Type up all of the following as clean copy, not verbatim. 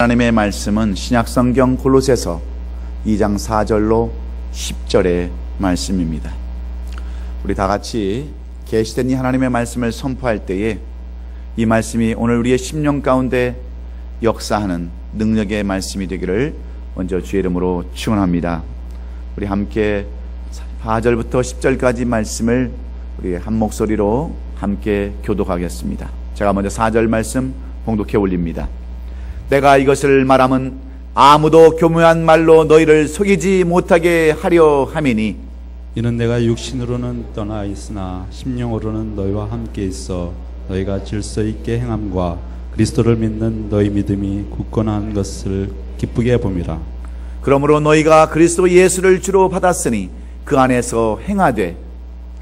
하나님의 말씀은 신약성경 골로새서 2장 4절로 10절의 말씀입니다. 우리 다같이 계시된 이 하나님의 말씀을 선포할 때에 이 말씀이 오늘 우리의 심령 가운데 역사하는 능력의 말씀이 되기를 먼저 주의 이름으로 축원합니다. 우리 함께 4절부터 10절까지 말씀을 우리 한 목소리로 함께 교독하겠습니다. 제가 먼저 4절 말씀 봉독해 올립니다. 내가 이것을 말함은 아무도 교묘한 말로 너희를 속이지 못하게 하려 함이니 이는 내가 육신으로는 떠나 있으나 심령으로는 너희와 함께 있어 너희가 질서 있게 행함과 그리스도를 믿는 너희 믿음이 굳건한 것을 기쁘게 봄이라. 그러므로 너희가 그리스도 예수를 주로 받았으니 그 안에서 행하되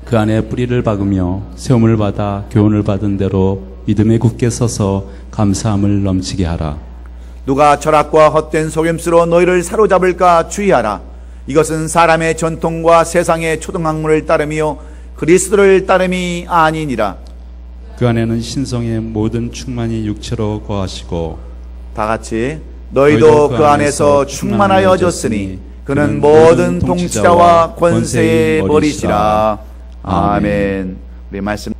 그 안에 뿌리를 박으며 세움을 받아 교훈을 받은 대로 믿음에 굳게 서서 감사함을 넘치게 하라. 누가 철학과 헛된 속임수로 너희를 사로잡을까 주의하라. 이것은 사람의 전통과 세상의 초등학문을 따르며 그리스도를 따름이 아니니라. 그 안에는 신성의 모든 충만이 육체로 거하시고 다같이 너희도 그 안에서 충만하여졌으니 그는 모든 통치자와 권세의 머리시라. 아멘. 우리 말씀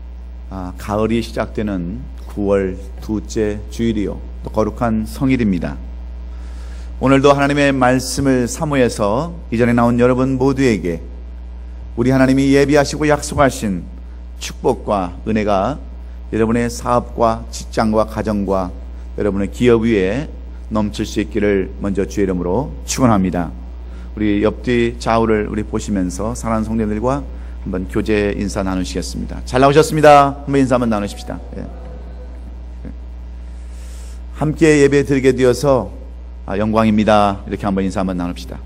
가을이 시작되는 9월 두째 주일이요 또 거룩한 성일입니다. 오늘도 하나님의 말씀을 사모해서 이전에 나온 여러분 모두에게 우리 하나님이 예비하시고 약속하신 축복과 은혜가 여러분의 사업과 직장과 가정과 여러분의 기업 위에 넘칠 수 있기를 먼저 주의 이름으로 축원합니다. 우리 옆뒤 좌우를 우리 보시면서 사랑하는 성도님들과 한번 교제 인사 나누시겠습니다. 잘 나오셨습니다. 한번 인사 한번 나누십시다. 예. 함께 예배 드리게 되어서 영광입니다. 이렇게 한번 인사 한번 나눕시다.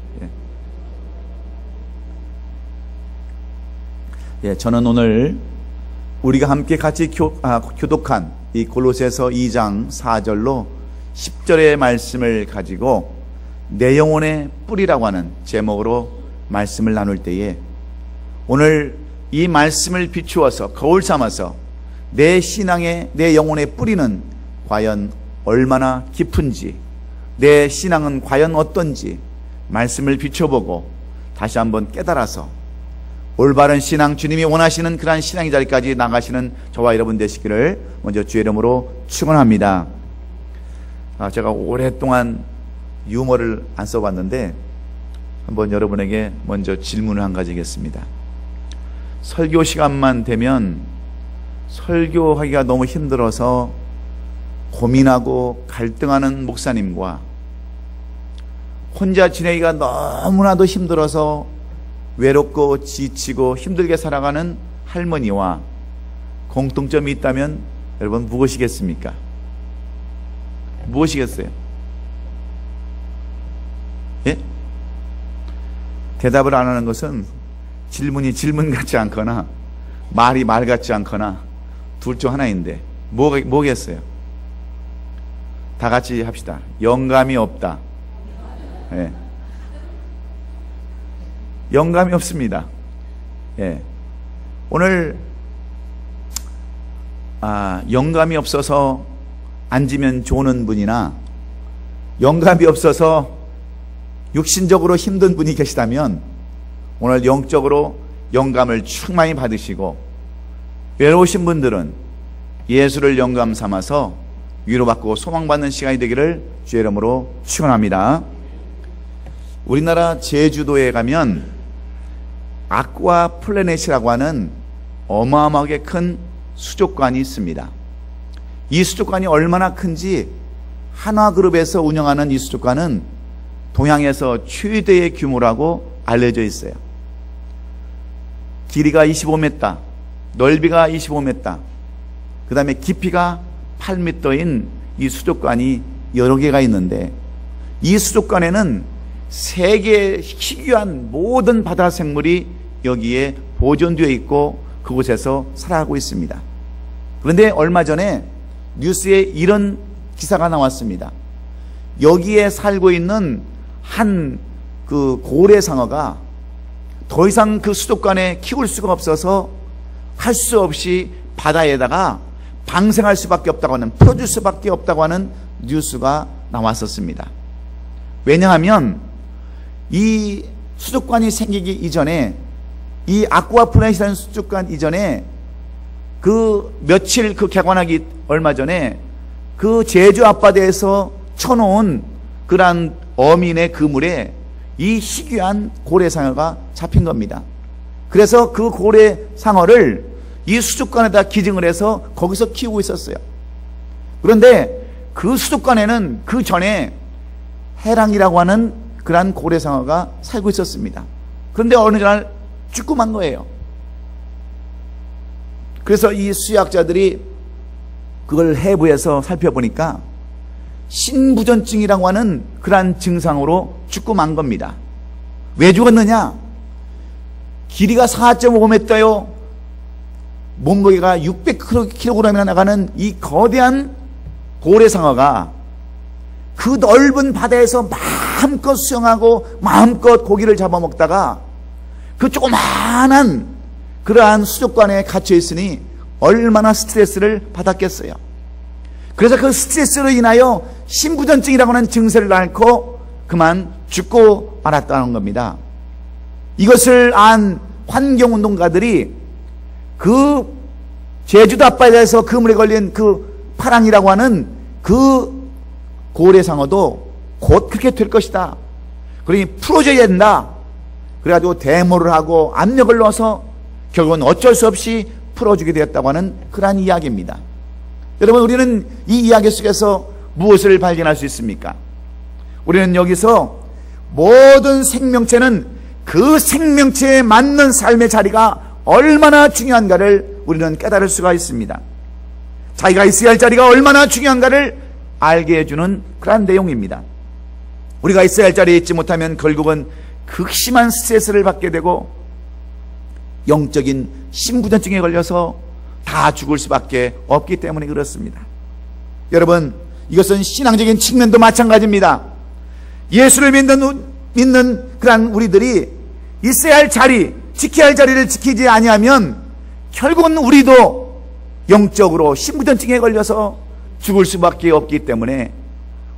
예, 저는 오늘 우리가 함께 같이 교독한 이 골로새서 2장 4절로 10절의 말씀을 가지고 내 영혼의 뿌리라고 하는 제목으로 말씀을 나눌 때에 오늘 이 말씀을 비추어서 거울 삼아서 내 신앙의 내 영혼의 뿌리는 과연 얼마나 깊은지, 내 신앙은 과연 어떤지 말씀을 비춰보고 다시 한번 깨달아서 올바른 신앙, 주님이 원하시는 그러한 신앙의 자리까지 나가시는 저와 여러분 되시기를 먼저 주의 이름으로 축원합니다. 제가 오랫동안 유머를 안 써봤는데 한번 여러분에게 먼저 질문을 한 가지 하겠습니다. 설교 시간만 되면 설교하기가 너무 힘들어서 고민하고 갈등하는 목사님과 혼자 지내기가 너무나도 힘들어서 외롭고 지치고 힘들게 살아가는 할머니와 공통점이 있다면 여러분 무엇이겠습니까? 무엇이겠어요? 예? 대답을 안 하는 것은 질문이 질문 같지 않거나 말이 말 같지 않거나 둘 중 하나인데 뭐겠어요? 다 같이 합시다. 영감이 없다. 예. 영감이 없습니다. 예. 오늘 영감이 없어서 앉으면 좋은 분이나 영감이 없어서 육신적으로 힘든 분이 계시다면 오늘 영적으로 영감을 충만히 받으시고 외로우신 분들은 예수를 영감 삼아서 위로받고 소망받는 시간이 되기를 주의 이름으로 축원합니다. 우리나라 제주도에 가면 아쿠아 플래닛이라고 하는 어마어마하게 큰 수족관이 있습니다. 이 수족관이 얼마나 큰지 한화그룹에서 운영하는 이 수족관은 동양에서 최대의 규모라고 알려져 있어요. 길이가 25m, 넓이가 25m, 그 다음에 깊이가 8m인 이 수족관이 여러 개가 있는데 이 수족관에는 세계의 희귀한 모든 바다 생물이 여기에 보존되어 있고 그곳에서 살아가고 있습니다. 그런데 얼마 전에 뉴스에 이런 기사가 나왔습니다. 여기에 살고 있는 한 그 고래상어가 더 이상 그 수족관에 키울 수가 없어서 할 수 없이 바다에다가 방생할 수밖에 없다고 하는, 풀어줄 수밖에 없다고 하는 뉴스가 나왔었습니다. 왜냐하면 이 수족관이 생기기 이전에, 이 아쿠아 플래닛이라는 수족관 이전에 그 며칠 그 개관하기 얼마 전에 그 제주 앞바다에서 쳐놓은 그러한 어민의 그물에 이 희귀한 고래상어가 잡힌 겁니다. 그래서 그 고래상어를 이 수족관에다 기증을 해서 거기서 키우고 있었어요. 그런데 그 수족관에는 그 전에 해랑이라고 하는 그러한 고래상어가 살고 있었습니다. 그런데 어느 날 쭈꾸만 거예요. 그래서 이 수의학자들이 그걸 해부해서 살펴보니까 신부전증이라고 하는 그러한 증상으로 쭈꾸만 겁니다. 왜 죽었느냐? 길이가 4.5m요, 몸무게가 600kg이나 나가는 이 거대한 고래상어가 그 넓은 바다에서 마음껏 수영하고 마음껏 고기를 잡아먹다가 그 조그마한 그러한 수족관에 갇혀 있으니 얼마나 스트레스를 받았겠어요. 그래서 그 스트레스로 인하여 신부전증이라고 하는 증세를 앓고 그만 죽고 말았다는 겁니다. 이것을 안 환경운동가들이 그 제주도 앞바다에서 그물에 걸린 그 파랑이라고 하는 그 고래상어도 곧 그렇게 될 것이다, 그러니 풀어줘야 된다, 그래가지고 데모를 하고 압력을 넣어서 결국은 어쩔 수 없이 풀어주게 되었다고 하는 그러한 이야기입니다. 여러분, 우리는 이 이야기 속에서 무엇을 발견할 수 있습니까? 우리는 여기서 모든 생명체는 그 생명체에 맞는 삶의 자리가 얼마나 중요한가를 우리는 깨달을 수가 있습니다. 자기가 있어야 할 자리가 얼마나 중요한가를 알게 해주는 그런 내용입니다. 우리가 있어야 할 자리에 있지 못하면 결국은 극심한 스트레스를 받게 되고 영적인 신부전증에 걸려서 다 죽을 수밖에 없기 때문에 그렇습니다. 여러분, 이것은 신앙적인 측면도 마찬가지입니다. 예수를 믿는 그런 우리들이 있어야 할 자리, 지켜야 할 자리를 지키지 아니하면 결국은 우리도 영적으로 신부전증에 걸려서 죽을 수밖에 없기 때문에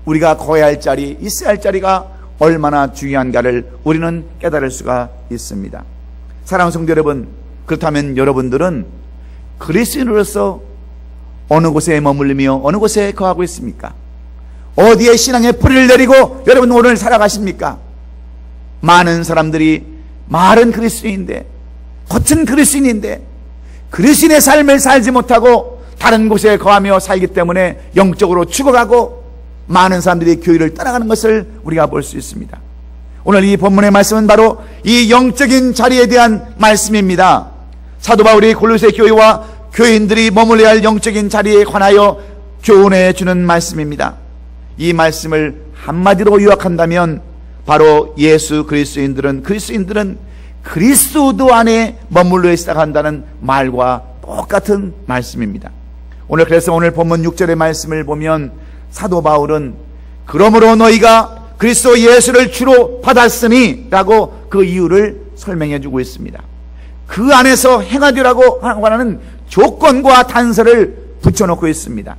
우리가 거해야 할 자리, 있어야 할 자리가 얼마나 중요한가를 우리는 깨달을 수가 있습니다. 사랑하는 성도 여러분, 그렇다면 여러분들은 그리스도인으로서 어느 곳에 머물며 어느 곳에 거하고 있습니까? 어디에 신앙의 뿌리를 내리고 여러분 오늘 살아가십니까? 많은 사람들이 말은 그리스도인인데, 겉은 그리스도인인데 그리스도인의 삶을 살지 못하고 다른 곳에 거하며 살기 때문에 영적으로 죽어가고 많은 사람들이 교회를 떠나가는 것을 우리가 볼 수 있습니다. 오늘 이 본문의 말씀은 바로 이 영적인 자리에 대한 말씀입니다. 사도 바울이 골로새 교회와 교인들이 머물러야 할 영적인 자리에 관하여 교훈해 주는 말씀입니다. 이 말씀을 한마디로 요약한다면 바로 예수 그리스도인들은 그리스도 안에 머물러 있어야 한다는 말과 똑같은 말씀입니다. 그래서 오늘 본문 6절의 말씀을 보면 사도 바울은 그러므로 너희가 그리스도 예수를 주로 받았으니 라고 그 이유를 설명해 주고 있습니다. 그 안에서 행하되라고 하는 조건과 단서를 붙여놓고 있습니다.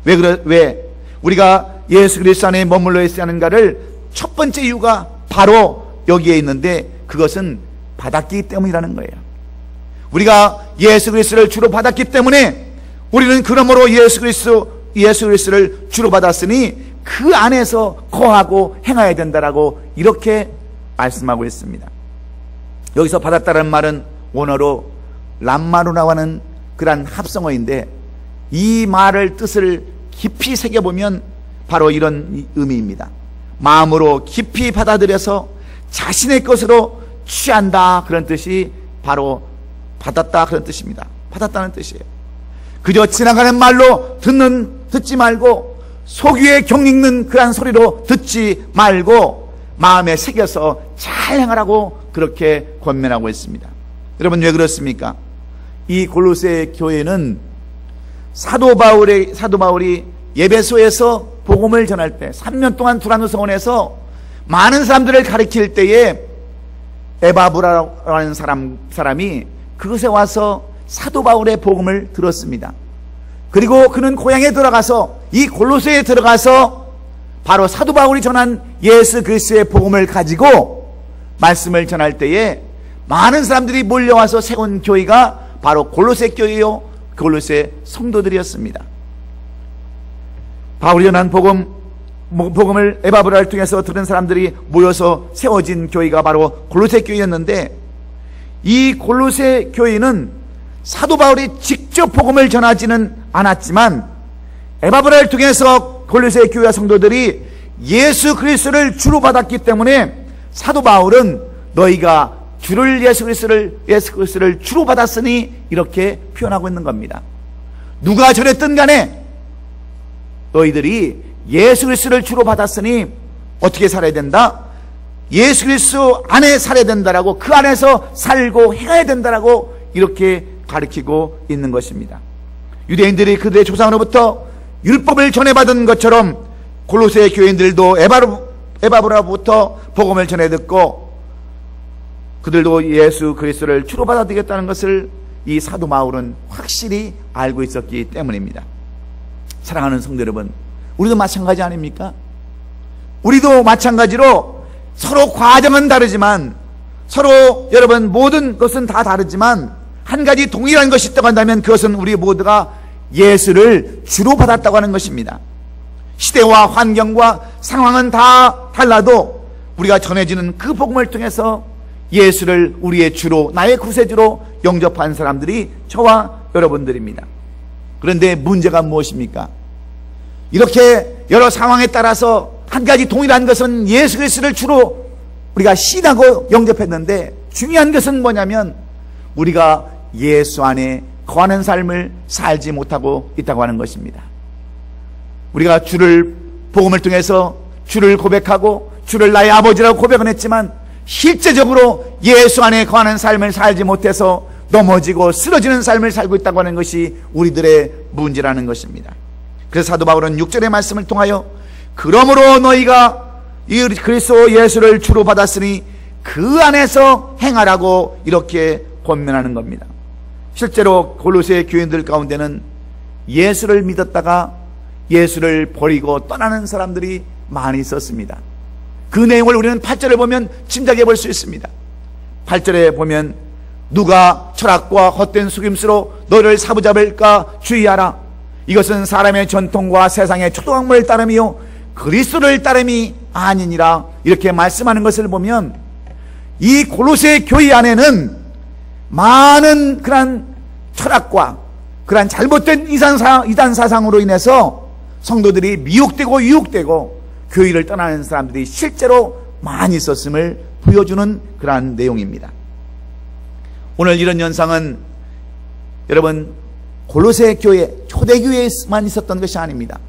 왜 우리가 예수 그리스도 안에 머물러 있어야 하는가를 첫 번째 이유가 바로 여기에 있는데, 그것은 받았기 때문이라는 거예요. 우리가 예수 그리스도를 주로 받았기 때문에 우리는 그러므로 예수 그리스도를 주로 받았으니 그 안에서 거하고 행해야 된다라고 이렇게 말씀하고 있습니다. 여기서 받았다는 말은 원어로 람마루라고 하는 그러한 합성어인데, 이 말을 뜻을 깊이 새겨보면 바로 이런 의미입니다. 마음으로 깊이 받아들여서 자신의 것으로 취한다, 그런 뜻이 바로 받았다 그런 뜻입니다. 받았다는 뜻이에요. 그저 지나가는 말로 듣지 말고 속위에 경익는 그런 소리로 듣지 말고 마음에 새겨서 잘 행하라고 그렇게 권면하고 있습니다. 여러분, 왜 그렇습니까? 이 골로새 교회는 사도 바울이 예배소에서 복음을 전할 때 3년 동안 두란노 성원에서 많은 사람들을 가르칠 때에 에바브라라는 사람이 그곳에 와서 사도 바울의 복음을 들었습니다. 그리고 그는 고향에 들어가서 이 골로새에 들어가서 바로 사도 바울이 전한 예수 그리스도의 복음을 가지고 말씀을 전할 때에 많은 사람들이 몰려와서 세운 교회가 바로 골로새 교회요, 골로새 성도들이었습니다. 바울이 전한 복음을 에바브라를 통해서 들은 사람들이 모여서 세워진 교회가 바로 골로새 교회였는데, 이 골로새 교회는 사도 바울이 직접 복음을 전하지는 않았지만 에바브라를 통해서 골로새 교회와 성도들이 예수 그리스도를 주로 받았기 때문에 사도 바울은 너희가 주를 예수 그리스도를 주로 받았으니 이렇게 표현하고 있는 겁니다. 누가 저랬든 간에 너희들이 예수 그리스도를 주로 받았으니 어떻게 살아야 된다? 예수 그리스도 안에 살아야 된다라고, 그 안에서 살고 행해야 된다라고 이렇게 가르치고 있는 것입니다. 유대인들이 그들의 조상으로부터 율법을 전해받은 것처럼 골로새 교인들도 에바브라부터 복음을 전해 듣고 그들도 예수 그리스도를 주로 받아들이겠다는 것을 이 사도 바울은 확실히 알고 있었기 때문입니다. 사랑하는 성도 여러분, 우리도 마찬가지 아닙니까? 우리도 마찬가지로 서로 과정은 다르지만, 서로 여러분 모든 것은 다 다르지만 한 가지 동일한 것이 있다고 한다면 그것은 우리 모두가 예수를 주로 받았다고 하는 것입니다. 시대와 환경과 상황은 다 달라도 우리가 전해지는 그 복음을 통해서 예수를 우리의 주로, 나의 구세주로 영접한 사람들이 저와 여러분들입니다. 그런데 문제가 무엇입니까? 이렇게 여러 상황에 따라서 한 가지 동일한 것은 예수 그리스도를 주로 우리가 신하고 영접했는데, 중요한 것은 뭐냐면 우리가 예수 안에 거하는 삶을 살지 못하고 있다고 하는 것입니다. 우리가 주를, 복음을 통해서 주를 고백하고 주를 나의 아버지라고 고백은 했지만 실제적으로 예수 안에 거하는 삶을 살지 못해서 넘어지고 쓰러지는 삶을 살고 있다고 하는 것이 우리들의 문제라는 것입니다. 그래서 사도 바울은 6절의 말씀을 통하여 그러므로 너희가 이 그리스도 예수를 주로 받았으니 그 안에서 행하라고 이렇게 권면하는 겁니다. 실제로 골로새 교인들 가운데는 예수를 믿었다가 예수를 버리고 떠나는 사람들이 많이 있었습니다. 그 내용을 우리는 8절에 보면 짐작해 볼 수 있습니다. 8절에 보면 누가 철학과 헛된 속임수로 너를 사로잡을까 주의하라. 이것은 사람의 전통과 세상의 초등학문을 따름이요 그리스도를 따름이 아니니라. 이렇게 말씀하는 것을 보면 이 골로새 교회 안에는 많은 그런 철학과 그런 잘못된 이단 사상으로 인해서 성도들이 미혹되고 유혹되고 교회를 떠나는 사람들이 실제로 많이 있었음을 보여주는 그러한 내용입니다. 오늘 이런 현상은 여러분 골로새 교회, 초대교회에만 있었던 것이 아닙니다.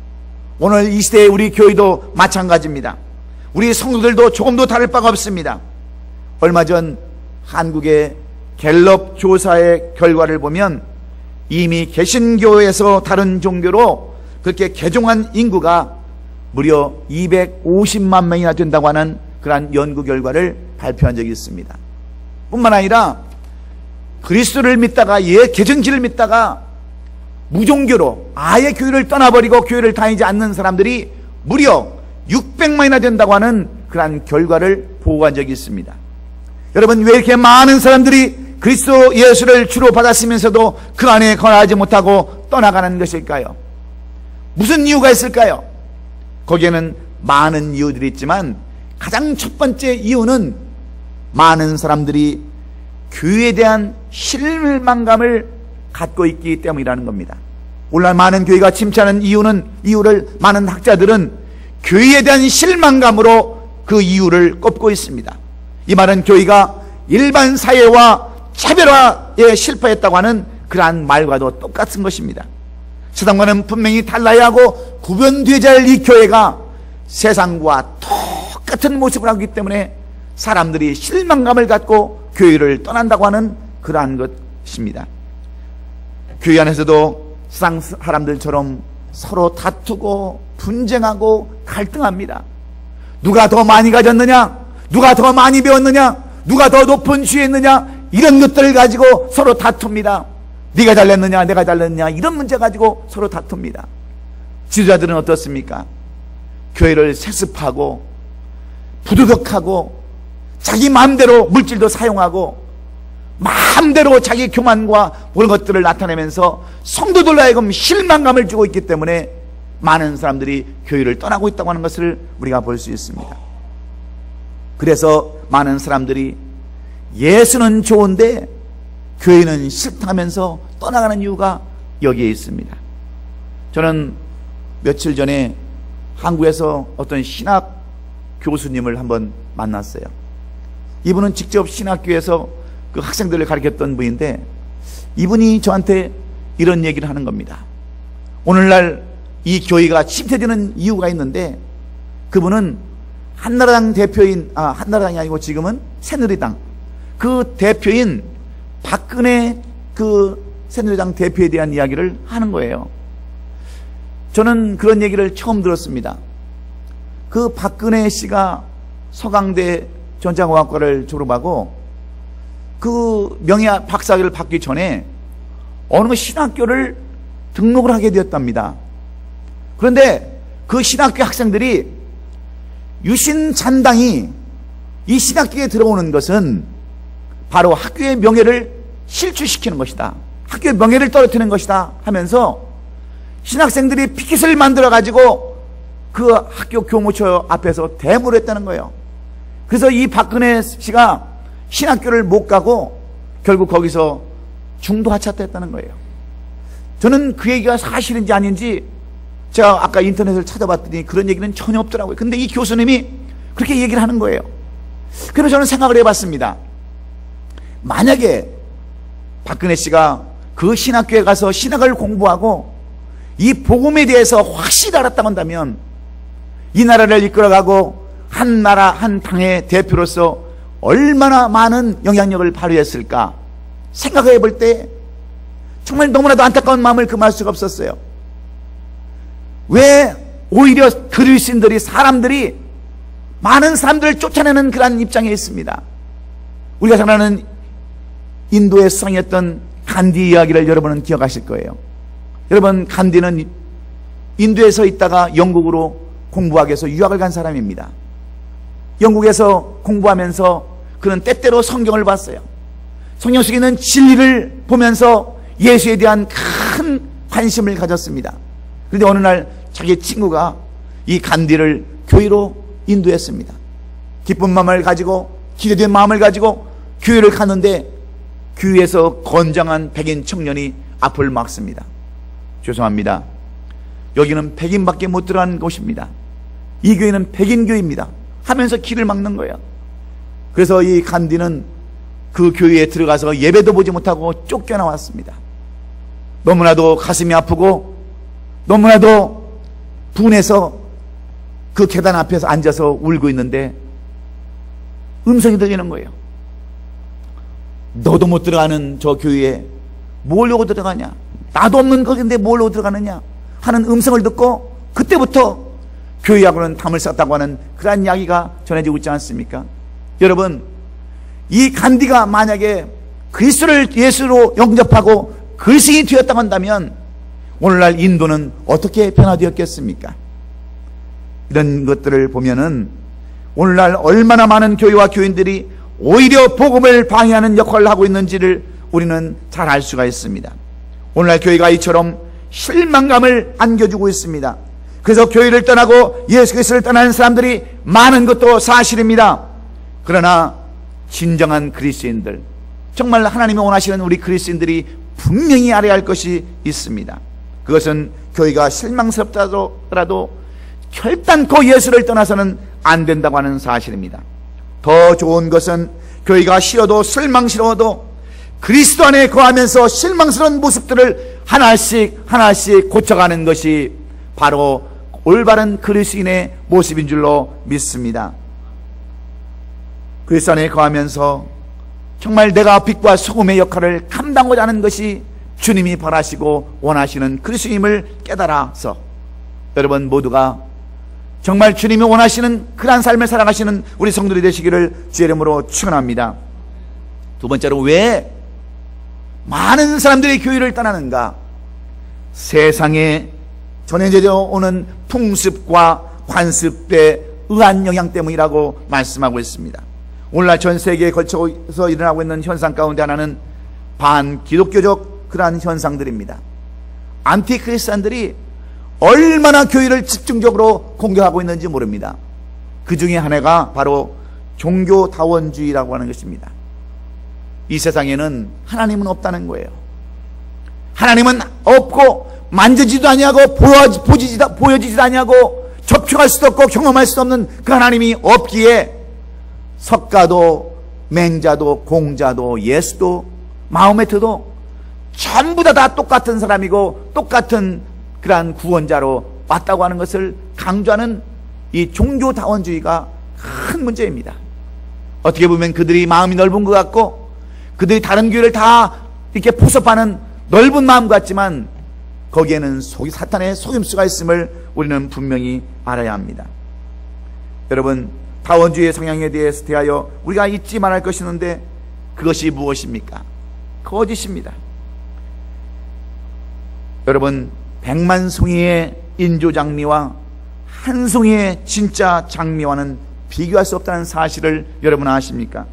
오늘 이 시대의 우리 교회도 마찬가지입니다. 우리 성도들도 조금도 다를 바가 없습니다. 얼마 전 한국의 갤럽 조사의 결과를 보면 이미 개신교에서 다른 종교로 그렇게 개종한 인구가 무려 250만 명이나 된다고 하는 그러한 연구 결과를 발표한 적이 있습니다. 뿐만 아니라 그리스도를 믿다가 개정지를 믿다가 무종교로 아예 교회를 떠나버리고 교회를 다니지 않는 사람들이 무려 600만이나 된다고 하는 그러한 결과를 보고한 적이 있습니다. 여러분, 왜 이렇게 많은 사람들이 그리스도 예수를 주로 받았으면서도 그 안에 거하지 못하고 떠나가는 것일까요? 무슨 이유가 있을까요? 거기에는 많은 이유들이 있지만 가장 첫 번째 이유는 많은 사람들이 교회에 대한 실망감을 갖고 있기 때문이라는 겁니다. 오늘날 많은 교회가 침체하는 이유를 많은 학자들은 교회에 대한 실망감으로 그 이유를 꼽고 있습니다. 이 말은 교회가 일반 사회와 차별화에 실패했다고 하는 그러한 말과도 똑같은 것입니다. 세상과는 분명히 달라야 하고 구별되어야 할 이 교회가 세상과 똑같은 모습을 하기 때문에 사람들이 실망감을 갖고 교회를 떠난다고 하는 그러한 것입니다. 교회 안에서도 세상 사람들처럼 서로 다투고 분쟁하고 갈등합니다. 누가 더 많이 가졌느냐, 누가 더 많이 배웠느냐, 누가 더 높은 지위에 있느냐, 이런 것들을 가지고 서로 다툽니다. 네가 잘냈느냐, 내가 잘냈느냐, 이런 문제 가지고 서로 다툽니다. 지도자들은 어떻습니까? 교회를 세습하고 부도덕하고 자기 마음대로 물질도 사용하고 마음대로 자기 교만과 그런 것들을 나타내면서 성도들로 하여금 실망감을 주고 있기 때문에 많은 사람들이 교회를 떠나고 있다고 하는 것을 우리가 볼 수 있습니다. 그래서 많은 사람들이 예수는 좋은데 교회는 싫다면서 떠나가는 이유가 여기에 있습니다. 저는 며칠 전에 한국에서 어떤 신학 교수님을 한번 만났어요. 이분은 직접 신학교에서 그 학생들을 가르쳤던 분인데 이분이 저한테 이런 얘기를 하는 겁니다. 오늘날 이 교회가 침체되는 이유가 있는데 그분은 한나라당 대표인 한나라당이 아니고 지금은 새누리당 그 대표인 박근혜 그 새누리당 대표에 대한 이야기를 하는 거예요. 저는 그런 얘기를 처음 들었습니다. 그 박근혜 씨가 서강대 전자공학과를 졸업하고 그 명예 박사학위를 받기 전에 어느 신학교를 등록을 하게 되었답니다. 그런데 그 신학교 학생들이 유신잔당이 이 신학교에 들어오는 것은 바로 학교의 명예를 실추시키는 것이다, 학교의 명예를 떨어뜨리는 것이다 하면서 신학생들이 피켓을 만들어 가지고 그 학교 교무처 앞에서 대모를 했다는 거예요. 그래서 이 박근혜 씨가 신학교를 못 가고 결국 거기서 중도 하차했다는 거예요. 저는 그 얘기가 사실인지 아닌지 제가 아까 인터넷을 찾아봤더니 그런 얘기는 전혀 없더라고요. 근데 이 교수님이 그렇게 얘기를 하는 거예요. 그래서 저는 생각을 해봤습니다. 만약에 박근혜 씨가 그 신학교에 가서 신학을 공부하고 이 복음에 대해서 확실히 알았다고 한다면 이 나라를 이끌어가고 한 나라 한 당의 대표로서 얼마나 많은 영향력을 발휘했을까 생각해 볼 때 정말 너무나도 안타까운 마음을 금할 수가 없었어요. 왜 오히려 그리스인들이 사람들이 많은 사람들을 쫓아내는 그런 입장에 있습니다. 우리가 잘 아는 인도의 수상이었던 간디 이야기를 여러분은 기억하실 거예요. 여러분, 간디는 인도에서 있다가 영국으로 공부하기 위해서 유학을 간 사람입니다. 영국에서 공부하면서 그는 때때로 성경을 봤어요. 성경 속에 있는 진리를 보면서 예수에 대한 큰 관심을 가졌습니다. 그런데 어느 날 자기 친구가 이 간디를 교회로 인도했습니다. 기쁜 마음을 가지고 기대된 마음을 가지고 교회를 갔는데 교회에서 건장한 백인 청년이 앞을 막습니다. 죄송합니다. 여기는 백인밖에 못 들어간 곳입니다. 이 교회는 백인 교회입니다 하면서 길을 막는 거예요. 그래서 이 간디는 그 교회에 들어가서 예배도 보지 못하고 쫓겨나왔습니다. 너무나도 가슴이 아프고 너무나도 분해서 그 계단 앞에서 앉아서 울고 있는데 음성이 들리는 거예요. 너도 못 들어가는 저 교회에 뭐려고 들어가냐, 나도 없는 거긴데 뭐려고 들어가느냐 하는 음성을 듣고 그때부터 교회하고는 담을 쌌다고 하는 그런 이야기가 전해지고 있지 않습니까? 여러분, 이 간디가 만약에 그리스도를 예수로 영접하고 그리스도인이 되었다고 한다면 오늘날 인도는 어떻게 변화되었겠습니까? 이런 것들을 보면은 오늘날 얼마나 많은 교회와 교인들이 오히려 복음을 방해하는 역할을 하고 있는지를 우리는 잘 알 수가 있습니다. 오늘날 교회가 이처럼 실망감을 안겨주고 있습니다. 그래서 교회를 떠나고 예수 그리스도를 떠나는 사람들이 많은 것도 사실입니다. 그러나 진정한 그리스도인들, 정말 하나님이 원하시는 우리 그리스도인들이 분명히 알아야 할 것이 있습니다. 그것은 교회가 실망스럽더라도 결단코 예수를 떠나서는 안 된다고 하는 사실입니다. 더 좋은 것은 교회가 싫어도 실망스러워도 그리스도 안에 거하면서 실망스러운 모습들을 하나씩 하나씩 고쳐가는 것이 바로 올바른 그리스도인의 모습인 줄로 믿습니다. 그리스도 안에 거하면서 정말 내가 빛과 소금의 역할을 감당하고자 하는 것이 주님이 바라시고 원하시는 그리스도임을 깨달아서 여러분 모두가 정말 주님이 원하시는 그러한 삶을 살아가시는 우리 성도들이 되시기를 주의 이름으로 축원합니다. 두 번째로, 왜 많은 사람들이 교회를 떠나는가? 세상에 전해져 오는 풍습과 관습에 의한 영향 때문이라고 말씀하고 있습니다. 오늘날 전 세계에 걸쳐서 일어나고 있는 현상 가운데 하나는 반기독교적 그러한 현상들입니다. 안티크리스찬들이 얼마나 교회를 집중적으로 공격하고 있는지 모릅니다. 그 중에 하나가 바로 종교다원주의라고 하는 것입니다. 이 세상에는 하나님은 없다는 거예요. 하나님은 없고 만져지도 아니하고 보여지지도 아니하고 접촉할 수도 없고 경험할 수도 없는 그 하나님이 없기에 석가도 맹자도 공자도 예수도 마호메트도 전부 다 똑같은 사람이고 똑같은 그러한 구원자로 왔다고 하는 것을 강조하는 이 종교다원주의가 큰 문제입니다. 어떻게 보면 그들이 마음이 넓은 것 같고 그들이 다른 교회를 다 이렇게 포섭하는 넓은 마음 같지만 거기에는 사탄의 속임수가 있음을 우리는 분명히 알아야 합니다. 여러분, 다원주의의 성향에 대하여 우리가 잊지 말할 것이 있는데 그것이 무엇입니까? 거짓입니다. 여러분, 100만 송이의 인조장미와 한 송이의 진짜 장미와는 비교할 수 없다는 사실을 여러분 아십니까?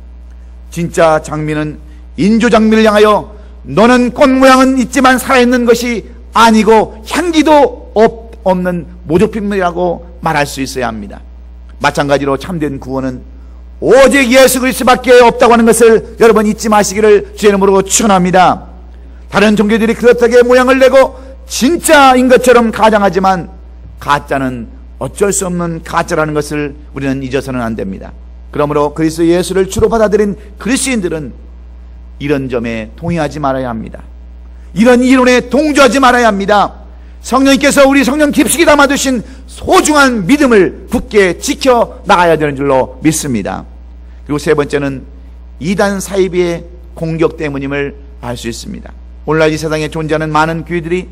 진짜 장미는 인조장미를 향하여 너는 꽃 모양은 있지만 살아있는 것이 아니고 향기도 없는 모조품이라고 말할 수 있어야 합니다. 마찬가지로 참된 구원은 오직 예수 그리스도밖에 없다고 하는 것을 여러분 잊지 마시기를 주의 이름으로 축원합니다. 다른 종교들이 그렇게 모양을 내고 진짜인 것처럼 가장하지만 가짜는 어쩔 수 없는 가짜라는 것을 우리는 잊어서는 안 됩니다. 그러므로 그리스도 예수를 주로 받아들인 그리스도인들은 이런 점에 동의하지 말아야 합니다. 이런 이론에 동조하지 말아야 합니다. 성령님께서 우리 성령 깊숙이 담아두신 소중한 믿음을 굳게 지켜나가야 되는 줄로 믿습니다. 그리고 세 번째는 이단 사이비의 공격 때문임을 알 수 있습니다. 오늘날 이 세상에 존재하는 많은 교회들이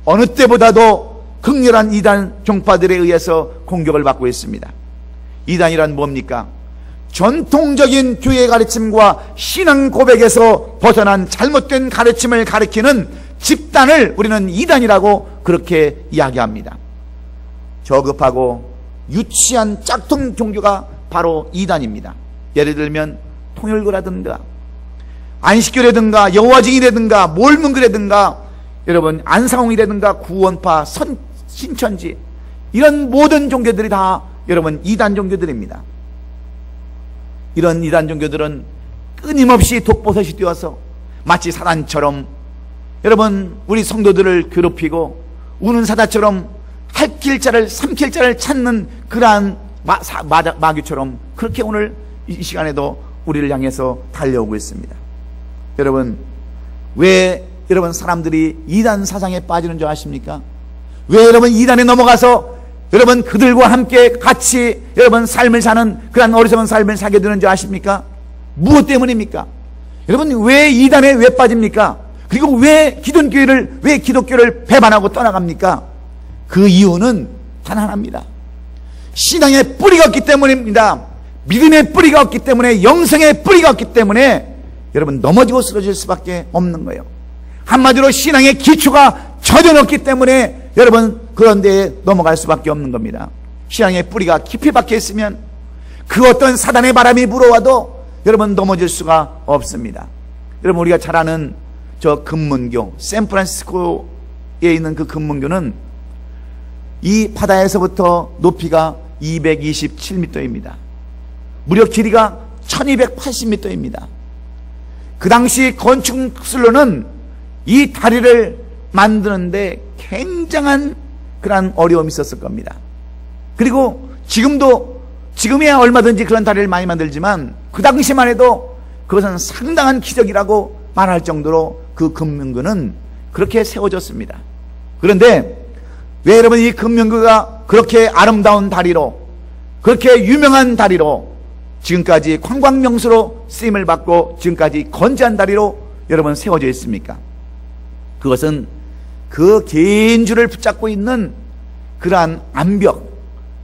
어느 때보다도 극렬한 이단 종파들에 의해서 공격을 받고 있습니다. 이단이란 뭡니까? 전통적인 교회의 가르침과 신앙 고백에서 벗어난 잘못된 가르침을 가르치는 집단을 우리는 이단이라고 그렇게 이야기합니다. 저급하고 유치한 짝퉁 종교가 바로 이단입니다. 예를 들면 통일교라든가 안식교라든가 여호와증이라든가 몰문교라든가 여러분 안상홍이라든가 구원파 신천지 이런 모든 종교들이 다 여러분 이단 종교들입니다. 이런 이단 종교들은 끊임없이 독버섯이 뛰어서 마치 사단처럼 여러분 우리 성도들을 괴롭히고 우는 사자처럼 삼킬 자를 찾는 그러한 마귀처럼 그렇게 오늘 이 시간에도 우리를 향해서 달려오고 있습니다. 여러분, 왜 여러분 사람들이 이단 사상에 빠지는 줄 아십니까? 왜 여러분 이단에 넘어가서 여러분 그들과 함께 같이 여러분 삶을 사는 그런 어리석은 삶을 살게 되는 줄 아십니까? 무엇 때문입니까? 여러분 왜 이단에 왜 빠집니까? 그리고 왜 기독교를 배반하고 떠나갑니까? 그 이유는 단 하나입니다. 신앙의 뿌리가 없기 때문입니다. 믿음의 뿌리가 없기 때문에, 영성의 뿌리가 없기 때문에 여러분 넘어지고 쓰러질 수밖에 없는 거예요. 한마디로 신앙의 기초가 전혀 없기 때문에 여러분 그런 데에 넘어갈 수밖에 없는 겁니다. 신앙의 뿌리가 깊이 박혀 있으면 그 어떤 사단의 바람이 불어와도 여러분 넘어질 수가 없습니다. 여러분 우리가 잘 아는 저 금문교, 샌프란시스코에 있는 그 금문교는 이 바다에서부터 높이가 227m입니다. 무려 길이가 1280m입니다. 그 당시 건축술로는 이 다리를 만드는데 굉장한 그런 어려움이 있었을 겁니다. 그리고 지금이야 얼마든지 그런 다리를 많이 만들지만 그 당시만 해도 그것은 상당한 기적이라고 말할 정도로 그 금문교는 그렇게 세워졌습니다. 그런데 왜 여러분 이 금문교가 그렇게 아름다운 다리로, 그렇게 유명한 다리로, 지금까지 관광명소로 쓰임을 받고 지금까지 건재한 다리로 여러분 세워져 있습니까? 그것은 그 긴 줄을 붙잡고 있는 그러한 암벽,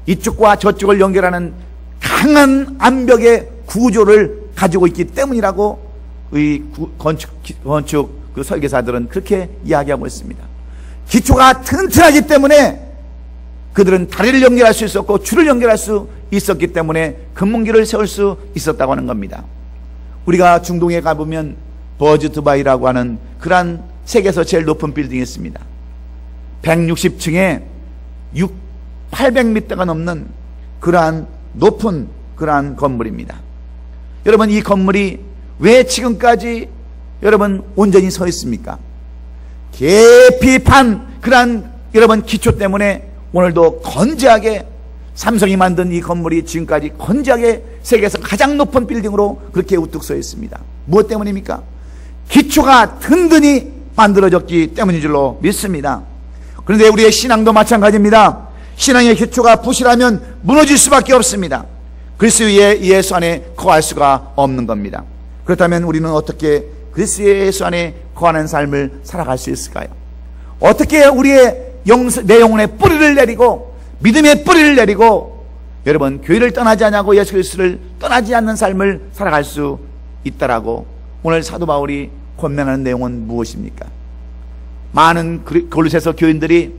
이쪽과 저쪽을 연결하는 강한 암벽의 구조를 가지고 있기 때문이라고 이 건축 그 설계사들은 그렇게 이야기하고 있습니다. 기초가 튼튼하기 때문에 그들은 다리를 연결할 수 있었고 줄을 연결할 수 있었기 때문에 금문기를 세울 수 있었다고 하는 겁니다. 우리가 중동에 가보면 버즈 두바이라고 하는 그러한 세계에서 제일 높은 빌딩이 있습니다. 160층에 800m가 넘는 그러한 높은 그러한 건물입니다. 여러분, 이 건물이 왜 지금까지 여러분 온전히 서 있습니까? 계피판 그러한 여러분 기초 때문에 오늘도 건재하게 삼성이 만든 이 건물이 지금까지 건재하게 세계에서 가장 높은 빌딩으로 그렇게 우뚝 서 있습니다. 무엇 때문입니까? 기초가 든든히 만들어졌기 때문인 줄로 믿습니다. 그런데 우리의 신앙도 마찬가지입니다. 신앙의 기초가 부실하면 무너질 수밖에 없습니다. 그리스도의 예수 안에 거할 수가 없는 겁니다. 그렇다면 우리는 어떻게 그리스도의 예수 안에 거하는 삶을 살아갈 수 있을까요? 어떻게 우리의 내 영혼의 뿌리를 내리고 믿음의 뿌리를 내리고 여러분 교회를 떠나지 않냐고 예수 그리스도를 떠나지 않는 삶을 살아갈 수 있다라고 오늘 사도 바울이 권면하는 내용은 무엇입니까? 많은 골로새서 교인들이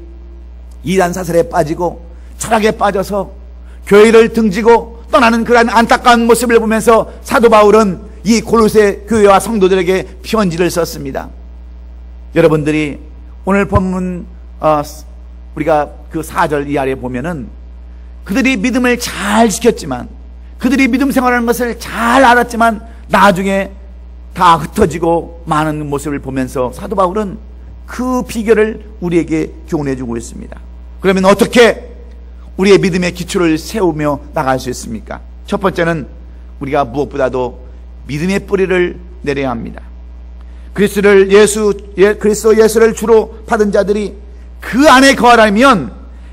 이단 사슬에 빠지고 철학에 빠져서 교회를 등지고 떠나는 그러한 안타까운 모습을 보면서 사도 바울은 이 골로새 교회와 성도들에게 편지를 썼습니다. 여러분들이 오늘 본문 우리가 그 4절 이하에 보면은 그들이 믿음을 잘 지켰지만 그들이 믿음 생활하는 것을 잘 알았지만 나중에 다 흩어지고 많은 모습을 보면서 사도 바울은 그 비결을 우리에게 교훈해 주고 있습니다. 그러면 어떻게 우리의 믿음의 기초를 세우며 나갈 수 있습니까? 첫 번째는 우리가 무엇보다도 믿음의 뿌리를 내려야 합니다. 그리스도 예수를 주로 받은 자들이 그 안에 거하려면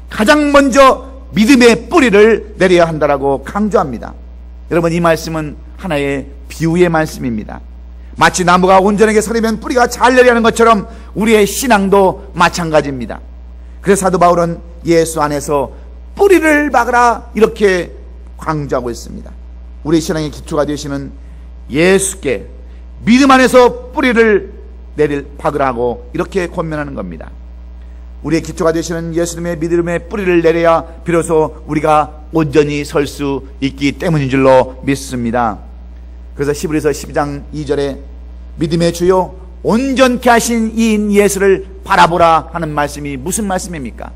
가장 먼저 믿음의 뿌리를 내려야 한다라고 강조합니다. 여러분, 이 말씀은 하나의 비유의 말씀입니다. 마치 나무가 온전하게 서리면 뿌리가 잘 내려가는 것처럼 우리의 신앙도 마찬가지입니다. 그래서 사도 바울은 예수 안에서 뿌리를 박으라 이렇게 강조하고 있습니다. 우리 신앙의 기초가 되시는 예수께 믿음 안에서 뿌리를 박으라고 이렇게 권면하는 겁니다. 우리의 기초가 되시는 예수님의 믿음의 뿌리를 내려야 비로소 우리가 온전히 설 수 있기 때문인 줄로 믿습니다. 그래서 히브리서 12장 2절에 믿음의 주요 온전케 하신 이인 예수를 바라보라 하는 말씀이 무슨 말씀입니까?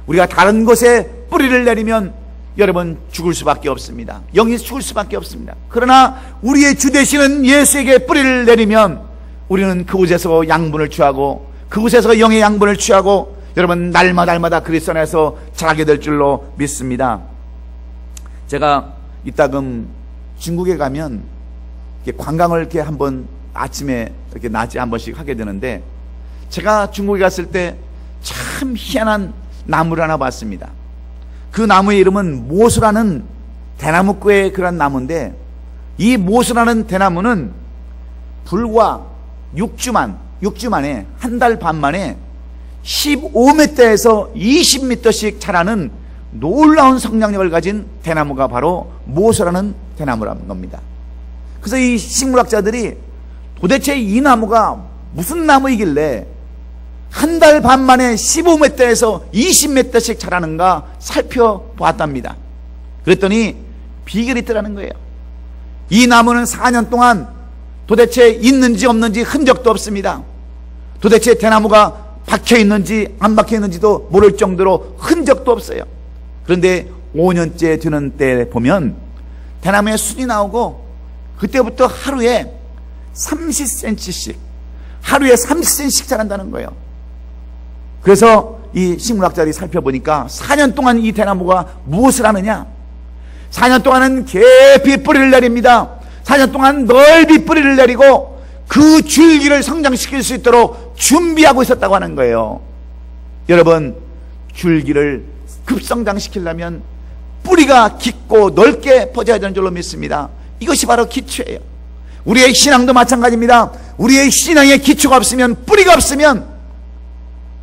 우리가 다른 곳에 뿌리를 내리면 여러분 죽을 수밖에 없습니다. 영이 죽을 수밖에 없습니다. 그러나 우리의 주 되시는 예수에게 뿌리를 내리면 우리는 그곳에서 양분을 취하고 그곳에서 영의 양분을 취하고 여러분 날마다 그리스도 안에서 자라게 될 줄로 믿습니다. 제가 이따금 중국에 가면 이렇게 관광을 이렇게 한번 아침에 이렇게 낮에 한 번씩 하게 되는데 제가 중국에 갔을 때 참 희한한 나무를 하나 봤습니다. 그 나무의 이름은 모수라는 대나무과의 그런 나무인데 이 모수라는 대나무는 불과 6주 만에 한 달 반 만에 15m에서 20m씩 자라는 놀라운 성장력을 가진 대나무가 바로 모수라는 대나무라는 겁니다. 그래서 이 식물학자들이 도대체 이 나무가 무슨 나무이길래 한 달 반 만에 15m에서 20m씩 자라는가 살펴보았답니다. 그랬더니 비결이 있더라는 거예요. 이 나무는 4년 동안 도대체 있는지 없는지 흔적도 없습니다. 도대체 대나무가 박혀 있는지 안 박혀 있는지도 모를 정도로 흔적도 없어요. 그런데 5년째 되는 때 보면 대나무에 순이 나오고 그때부터 하루에 30cm씩 자란다는 거예요. 그래서 이 식물학자들이 살펴보니까 4년 동안 이 대나무가 무엇을 하느냐? 4년 동안은 깊이 뿌리를 내립니다. 4년 동안 넓이 뿌리를 내리고 그 줄기를 성장시킬 수 있도록 준비하고 있었다고 하는 거예요. 여러분, 줄기를 급성장시키려면 뿌리가 깊고 넓게 퍼져야 되는 줄로 믿습니다. 이것이 바로 기초예요. 우리의 신앙도 마찬가지입니다. 우리의 신앙의 기초가 없으면, 뿌리가 없으면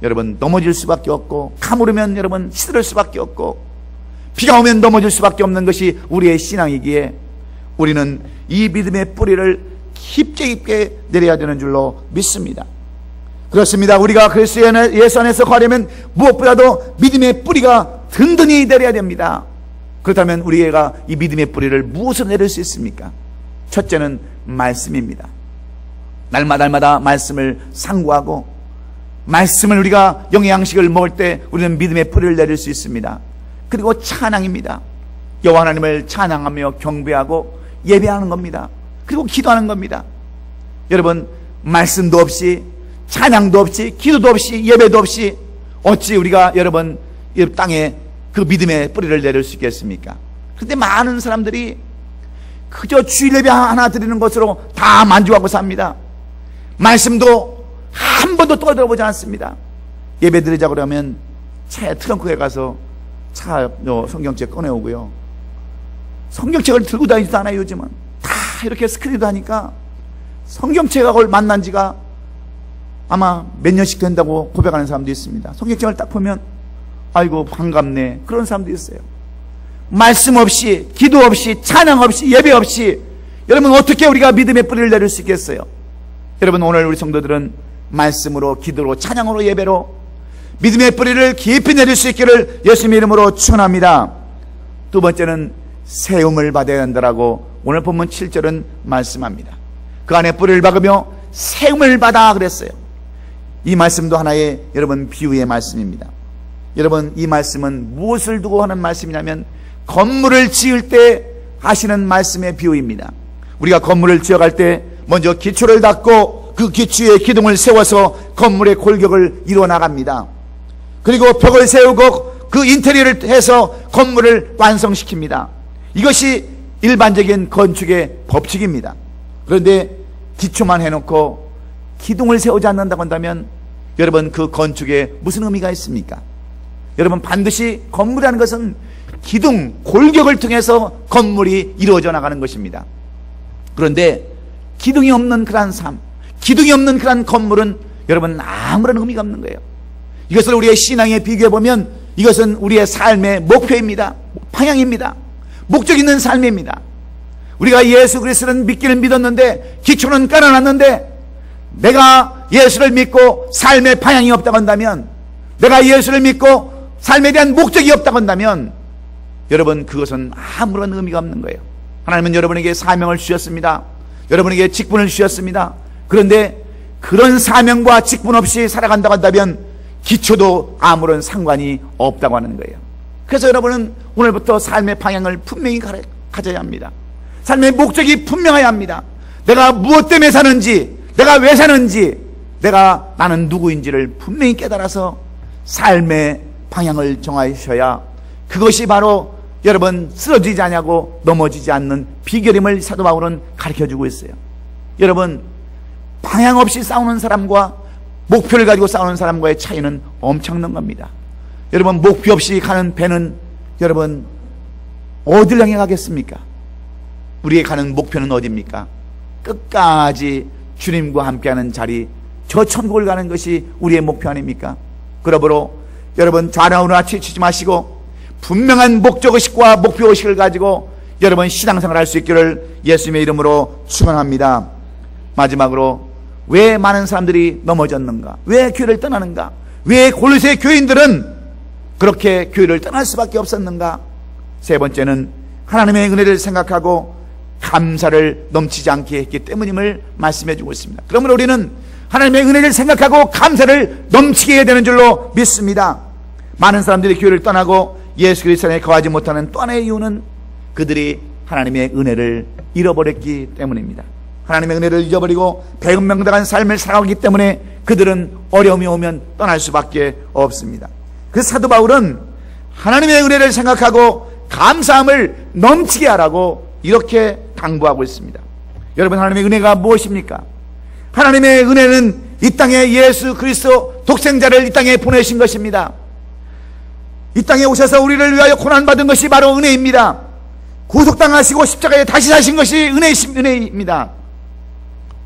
여러분 넘어질 수밖에 없고, 가물으면 여러분 시들을 수밖에 없고, 비가 오면 넘어질 수밖에 없는 것이 우리의 신앙이기에 우리는 이 믿음의 뿌리를 깊게 내려야 되는 줄로 믿습니다. 그렇습니다. 우리가 그리스도 예수 안에서 가려면 무엇보다도 믿음의 뿌리가 든든히 내려야 됩니다. 그렇다면 우리가 이 믿음의 뿌리를 무엇으로 내릴 수 있습니까? 첫째는 말씀입니다. 날마다 말씀을 상고하고 말씀을 우리가 영의 양식을 먹을 때 우리는 믿음의 뿌리를 내릴 수 있습니다. 그리고 찬양입니다. 여호와 하나님을 찬양하며 경배하고 예배하는 겁니다. 그리고 기도하는 겁니다. 여러분, 말씀도 없이 찬양도 없이 기도도 없이 예배도 없이 어찌 우리가 여러분 이 땅에 그 믿음의 뿌리를 내릴 수 있겠습니까? 그런데 많은 사람들이 그저 주일 예배 하나 드리는 것으로 다 만족하고 삽니다. 말씀도 한 번도 떠들어보지 않습니다. 예배 드리자고 그러면 차에 트렁크에 가서 성경책 꺼내오고요. 성경책을 들고 다니지도 않아요. 요즘은 다 이렇게 스크린도 하니까 성경책을 만난 지가 아마 몇 년씩 된다고 고백하는 사람도 있습니다. 성경책을 딱 보면 아이고 반갑네, 그런 사람도 있어요. 말씀 없이 기도 없이 찬양 없이 예배 없이 여러분 어떻게 우리가 믿음의 뿌리를 내릴 수 있겠어요? 여러분, 오늘 우리 성도들은 말씀으로 기도로 찬양으로 예배로 믿음의 뿌리를 깊이 내릴 수 있기를 예수님의 이름으로 축원합니다. 두 번째는 세움을 받아야 한다라고 오늘 본문 7절은 말씀합니다. 그 안에 뿌리를 박으며 세움을 받아 그랬어요. 이 말씀도 하나의 여러분 비유의 말씀입니다. 여러분, 이 말씀은 무엇을 두고 하는 말씀이냐면 건물을 지을 때 하시는 말씀의 비유입니다. 우리가 건물을 지어갈 때 먼저 기초를 닦고 그 기초에 기둥을 세워서 건물의 골격을 이루어 나갑니다. 그리고 벽을 세우고 그 인테리어를 해서 건물을 완성시킵니다. 이것이 일반적인 건축의 법칙입니다. 그런데 기초만 해놓고 기둥을 세우지 않는다고 한다면 여러분, 그 건축에 무슨 의미가 있습니까? 여러분, 반드시 건물이라는 것은 기둥, 골격을 통해서 건물이 이루어져 나가는 것입니다. 그런데 기둥이 없는 그러한 삶, 기둥이 없는 그러한 건물은 여러분 아무런 의미가 없는 거예요. 이것을 우리의 신앙에 비교해보면 이것은 우리의 삶의 목표입니다. 방향입니다. 목적 있는 삶입니다. 우리가 예수 그리스도를 믿기는 믿었는데 기초는 깔아놨는데 내가 예수를 믿고 삶의 방향이 없다고 한다면, 내가 예수를 믿고 삶에 대한 목적이 없다고 한다면 여러분 그것은 아무런 의미가 없는 거예요. 하나님은 여러분에게 사명을 주셨습니다. 여러분에게 직분을 주셨습니다. 그런데 그런 사명과 직분 없이 살아간다고 한다면 기초도 아무런 상관이 없다고 하는 거예요. 그래서 여러분은 오늘부터 삶의 방향을 분명히 가져야 합니다. 삶의 목적이 분명해야 합니다. 내가 무엇 때문에 사는지, 내가 왜 사는지, 나는 누구인지를 분명히 깨달아서 삶의 방향을 정하셔야 그것이 바로 여러분 쓰러지지 않냐고 넘어지지 않는 비결임을 사도 바울은 가르쳐주고 있어요. 여러분, 방향 없이 싸우는 사람과 목표를 가지고 싸우는 사람과의 차이는 엄청난 겁니다. 여러분, 목표 없이 가는 배는 여러분 어딜 향해 가겠습니까? 우리의 가는 목표는 어디입니까? 끝까지 주님과 함께하는 자리, 저 천국을 가는 것이 우리의 목표 아닙니까? 그러므로 여러분 좌우나 치지 마시고 분명한 목적의식과 목표의식을 가지고 여러분 신앙생활을 할 수 있기를 예수님의 이름으로 축원합니다. 마지막으로 왜 많은 사람들이 넘어졌는가? 왜 교회를 떠나는가? 왜 골로새 교인들은 그렇게 교회를 떠날 수밖에 없었는가? 세 번째는 하나님의 은혜를 생각하고 감사를 넘치지 않게 했기 때문임을 말씀해 주고 있습니다. 그러므로 우리는 하나님의 은혜를 생각하고 감사를 넘치게 해야 되는 줄로 믿습니다. 많은 사람들이 교회를 떠나고 예수 그리스도 안에 거하지 못하는 또 하나의 이유는 그들이 하나님의 은혜를 잃어버렸기 때문입니다. 하나님의 은혜를 잊어버리고 배은망덕한 삶을 살아가기 때문에 그들은 어려움이 오면 떠날 수밖에 없습니다. 그래서 사도 바울은 하나님의 은혜를 생각하고 감사함을 넘치게 하라고 이렇게 당부하고 있습니다. 여러분, 하나님의 은혜가 무엇입니까? 하나님의 은혜는 이 땅에 예수 그리스도 독생자를 이 땅에 보내신 것입니다. 이 땅에 오셔서 우리를 위하여 고난받은 것이 바로 은혜입니다. 구속당하시고 십자가에 다시 사신 것이 은혜입니다.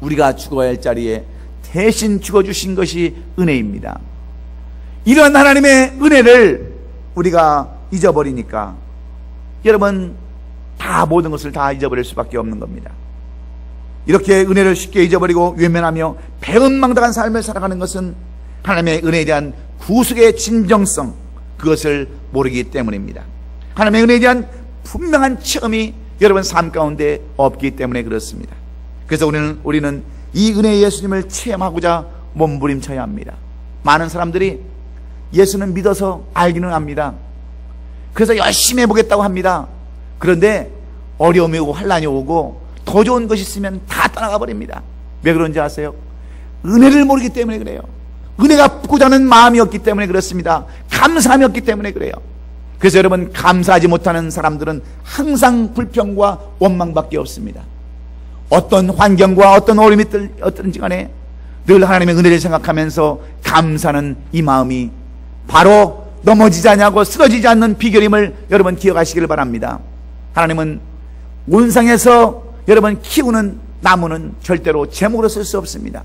우리가 죽어야 할 자리에 대신 죽어주신 것이 은혜입니다. 이런 하나님의 은혜를 우리가 잊어버리니까 여러분 다 모든 것을 다 잊어버릴 수밖에 없는 겁니다. 이렇게 은혜를 쉽게 잊어버리고 외면하며 배은망덕한 삶을 살아가는 것은 하나님의 은혜에 대한 구속의 진정성, 그것을 모르기 때문입니다. 하나님의 은혜에 대한 분명한 체험이 여러분 삶 가운데 없기 때문에 그렇습니다. 그래서 우리는 이 은혜의 예수님을 체험하고자 몸부림쳐야 합니다. 많은 사람들이 예수는 믿어서 알기는 합니다. 그래서 열심히 해보겠다고 합니다. 그런데 어려움이 오고 환난이 오고 더 좋은 것이 있으면 다 떠나가 버립니다. 왜 그런지 아세요? 은혜를 모르기 때문에 그래요. 은혜가 붙고자 하는 마음이 없기 때문에 그렇습니다. 감사함이 없기 때문에 그래요. 그래서 여러분, 감사하지 못하는 사람들은 항상 불평과 원망밖에 없습니다. 어떤 환경과 어떤 어려움이 어떤지 간에 늘 하나님의 은혜를 생각하면서 감사하는 이 마음이 바로 넘어지지 않냐고 쓰러지지 않는 비결임을 여러분 기억하시기를 바랍니다. 하나님은 온상에서 여러분 키우는 나무는 절대로 제목으로 쓸 수 없습니다.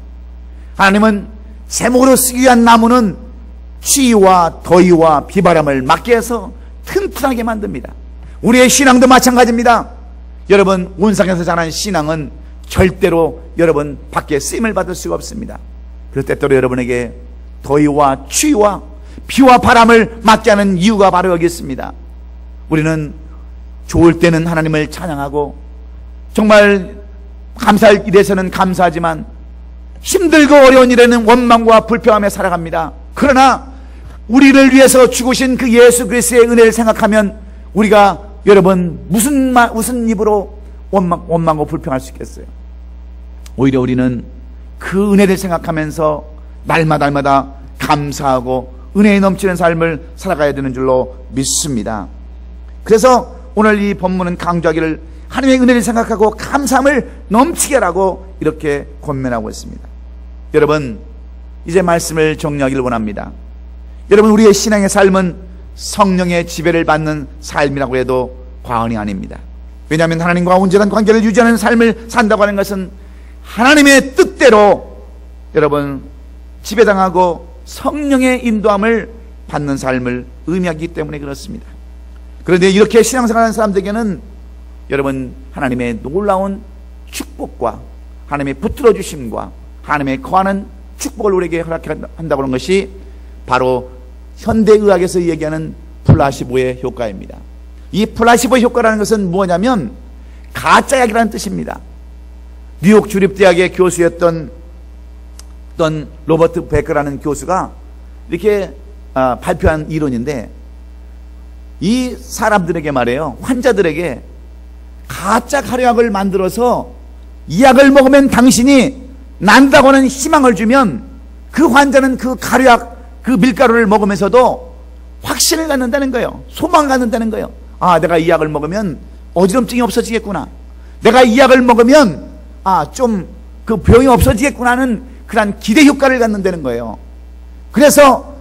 하나님은 제목으로 쓰기 위한 나무는 추위와 더위와 비바람을 막게 해서 튼튼하게 만듭니다. 우리의 신앙도 마찬가지입니다. 여러분, 온상에서 자란 신앙은 절대로 여러분 밖에 쓰임을 받을 수가 없습니다. 그럴 때때로 여러분에게 더위와 추위와 비와 바람을 막게 하는 이유가 바로 여기 있습니다. 우리는 좋을 때는 하나님을 찬양하고 정말 감사할 일에서는 감사하지만 힘들고 어려운 일에는 원망과 불평하며 살아갑니다. 그러나 우리를 위해서 죽으신 그 예수 그리스도의 은혜를 생각하면 우리가 여러분 무슨 입으로 원망하고 불평할 수 있겠어요? 오히려 우리는 그 은혜를 생각하면서 날마다 감사하고 은혜에 넘치는 삶을 살아가야 되는 줄로 믿습니다. 그래서 오늘 이 본문은 강조하기를 하나님의 은혜를 생각하고 감사함을 넘치게 하라고 이렇게 권면하고 있습니다. 여러분, 이제 말씀을 정리하기를 원합니다. 여러분, 우리의 신앙의 삶은 성령의 지배를 받는 삶이라고 해도 과언이 아닙니다. 왜냐하면 하나님과 온전한 관계를 유지하는 삶을 산다고 하는 것은 하나님의 뜻대로 여러분 지배당하고 성령의 인도함을 받는 삶을 의미하기 때문에 그렇습니다. 그런데 이렇게 신앙생활하는 사람들에게는 여러분 하나님의 놀라운 축복과 하나님의 붙들어 주심과 하나님의 거하는 축복을 우리에게 허락한다고 하는 것이 바로 현대의학에서 얘기하는 플라시보의 효과입니다. 이 플라시보의 효과라는 것은 뭐냐면 가짜약이라는 뜻입니다. 뉴욕 주립대학의 교수였던 로버트 베커라는 교수가 이렇게 발표한 이론인데, 이 사람들에게 말이에요, 환자들에게 가짜 가료약을 만들어서 이 약을 먹으면 당신이 난다고 하는 희망을 주면 그 환자는 그 가료약, 그 밀가루를 먹으면서도 확신을 갖는다는 거예요. 소망을 갖는다는 거예요. 아, 내가 이 약을 먹으면 어지럼증이 없어지겠구나. 내가 이 약을 먹으면 좀 그 병이 없어지겠구나 하는 그런 기대 효과를 갖는다는 거예요. 그래서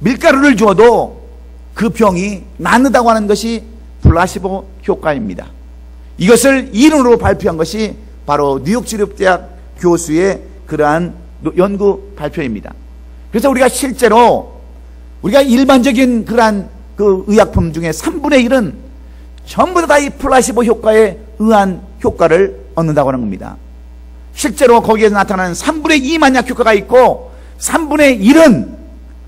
밀가루를 주어도 그 병이 낫는다고 하는 것이 플라시보 효과입니다. 이것을 이론으로 발표한 것이 바로 뉴욕 주립대학 교수의 그러한 연구 발표입니다. 그래서 우리가 실제로 우리가 일반적인 그러한 그 의약품 중에 3분의 1은 전부 다 이 플라시보 효과에 의한 효과를 얻는다고 하는 겁니다. 실제로 거기에 나타나는 3분의 2 만약 효과가 있고 3분의 1은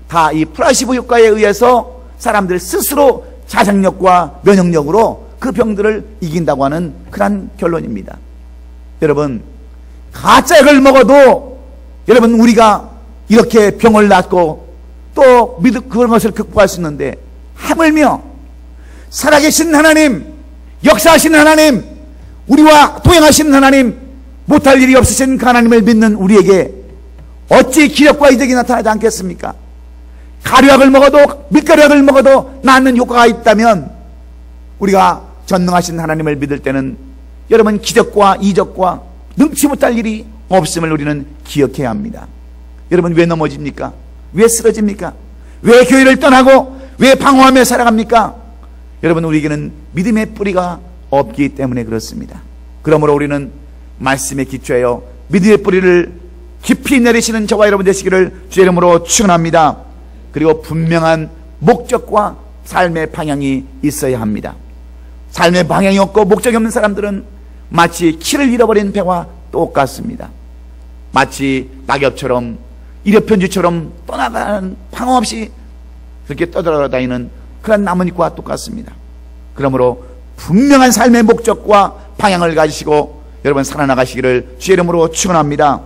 다 이 플라시보 효과에 의해서 사람들 스스로 자생력과 면역력으로 그 병들을 이긴다고 하는 그런 결론입니다. 여러분, 가짜약을 먹어도 여러분 우리가 이렇게 병을 낫고 또 그런 것을 극복할 수 있는데, 하물며 살아계신 하나님, 역사하시는 하나님, 우리와 동행하시는 하나님, 못할 일이 없으신 그 하나님을 믿는 우리에게 어찌 기력과 이득이 나타나지 않겠습니까? 가루약을 먹어도, 밀가루약을 먹어도 낫는 효과가 있다면 우리가 전능하신 하나님을 믿을 때는 여러분 기적과 이적과 능치 못할 일이 없음을 우리는 기억해야 합니다. 여러분, 왜 넘어집니까? 왜 쓰러집니까? 왜 교회를 떠나고 왜 방황하며 살아갑니까? 여러분, 우리에게는 믿음의 뿌리가 없기 때문에 그렇습니다. 그러므로 우리는 말씀에 기초하여 믿음의 뿌리를 깊이 내리시는 저와 여러분 되시기를 주의 이름으로 축원합니다. 그리고 분명한 목적과 삶의 방향이 있어야 합니다. 삶의 방향이 없고 목적이 없는 사람들은 마치 키를 잃어버린 배와 똑같습니다. 마치 낙엽처럼 이력편지처럼 떠나가는 방황 없이 그렇게 떠돌아다니는 그런 나뭇잎과 똑같습니다. 그러므로 분명한 삶의 목적과 방향을 가지시고 여러분 살아나가시기를 주의 이름으로 축원합니다.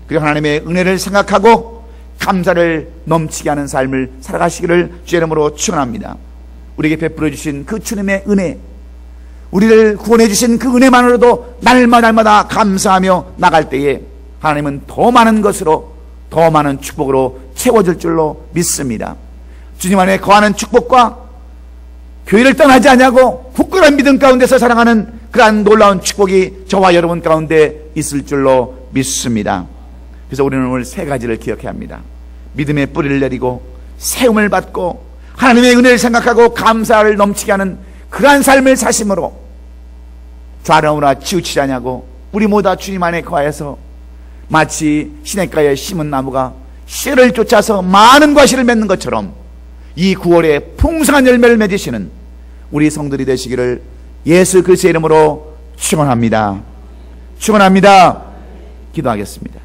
그리고 하나님의 은혜를 생각하고 감사를 넘치게 하는 삶을 살아가시기를 주의 이름으로 축원합니다. 우리에게 베풀어 주신 그 주님의 은혜, 우리를 구원해 주신 그 은혜만으로도 날마다 감사하며 나갈 때에 하나님은 더 많은 것으로, 더 많은 축복으로 채워줄 줄로 믿습니다. 주님 안에 거하는 축복과 교회를 떠나지 않냐고 굳건한 믿음 가운데서 살아가는 그러한 놀라운 축복이 저와 여러분 가운데 있을 줄로 믿습니다. 그래서 우리는 오늘 세 가지를 기억해야 합니다. 믿음의 뿌리를 내리고 세움을 받고 하나님의 은혜를 생각하고 감사를 넘치게 하는 그러한 삶을 사심으로 좌우나 치우치지 않냐고 우리 모두 주님 안에 거하여서 마치 시냇가에 심은 나무가 씨를 쫓아서 많은 과실을 맺는 것처럼 이 9월에 풍성한 열매를 맺으시는 우리 성들이 되시기를 예수 그리스도의 이름으로 축원합니다. 축원합니다. 기도하겠습니다.